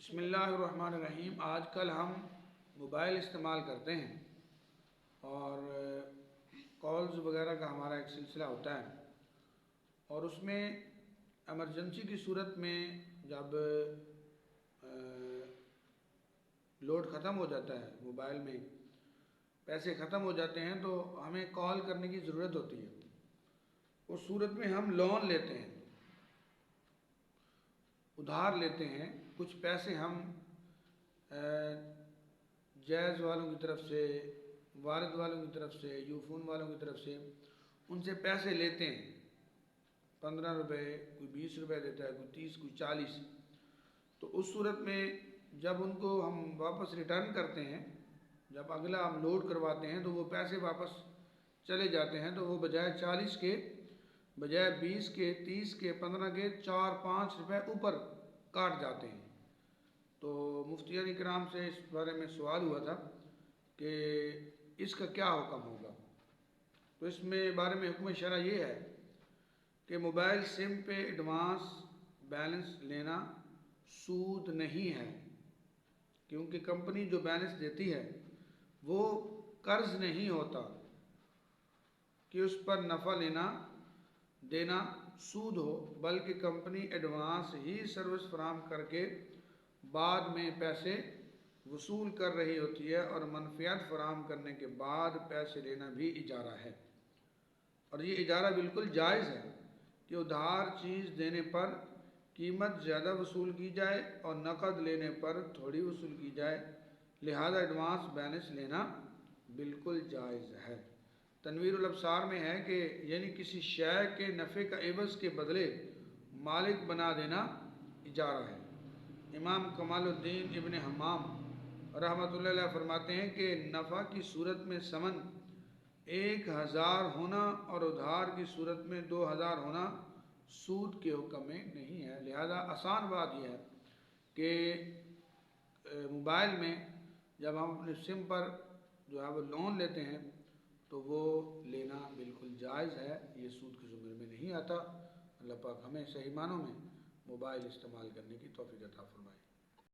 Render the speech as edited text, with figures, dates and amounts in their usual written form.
بسم اللہ الرحمن الرحیم۔ آج کل ہم موبائل استعمال کرتے ہیں اور کالز وغیرہ کا ہمارا ایک سلسلہ ہوتا ہے، اور اس میں ایمرجنسی کی صورت میں جب لوڈ ختم ہو جاتا ہے، موبائل میں پیسے ختم ہو جاتے ہیں تو ہمیں کال کرنے کی ضرورت ہوتی ہے۔ اس صورت میں ہم لون لیتے ہیں، ادھار لیتے ہیں، کچھ پیسے ہم جائز والوں کی طرف سے، والد والوں کی طرف سے، یوفون والوں کی طرف سے ان سے پیسے لیتے ہیں۔ 15 روپے، کوئی 20 روپے دیتا ہے، کوئی 30، کوئی 40۔ تو اس صورت میں جب ان کو ہم واپس ریٹرن کرتے ہیں، جب اگلا ہم لوڈ کرواتے ہیں تو وہ پیسے واپس چلے جاتے ہیں، تو وہ بجائے 40 کے، بجائے 20 کے، 30 کے، 15 کے 4-5 روپے اوپر کاٹ جاتے ہیں۔ تو مفتیان اکرام سے اس بارے میں سوال ہوا تھا کہ اس کا کیا حکم ہوگا؟ تو اس میں بارے میں حکم شرع یہ ہے کہ موبائل سم پہ ایڈوانس بیلنس لینا سود نہیں ہے، کیونکہ کمپنی جو بیلنس دیتی ہے وہ قرض نہیں ہوتا کہ اس پر نفع لینا دینا سود ہو، بلکہ کمپنی ایڈوانس ہی سروس فراہم کر کے بعد میں پیسے وصول کر رہی ہوتی ہے، اور منفعت فراہم کرنے کے بعد پیسے لینا بھی اجارہ ہے۔ اور یہ اجارہ بالکل جائز ہے کہ ادھار چیز دینے پر قیمت زیادہ وصول کی جائے اور نقد لینے پر تھوڑی وصول کی جائے، لہذا ایڈوانس بیلنس لینا بالکل جائز ہے۔ تنویر الابصار میں ہے کہ یعنی کسی شے کے نفع کا عوض کے بدلے مالک بنا دینا اجارہ ہے۔ امام کمال الدین ابن حمام رحمۃ اللہ علیہ فرماتے ہیں کہ نفع کی صورت میں ثمن 1000 ہونا اور ادھار کی صورت میں 2000 ہونا سود کے حکم میں نہیں ہے۔ لہذا آسان بات یہ ہے کہ موبائل میں جب ہم اپنے سم پر جو ہے وہ لون لیتے ہیں تو وہ لینا بالکل جائز ہے، یہ سود کے زمرے میں نہیں آتا۔ اللہ پاک ہمیں صحیح معنوں میں موبائل استعمال کرنے کی توفیق عطا فرمائے۔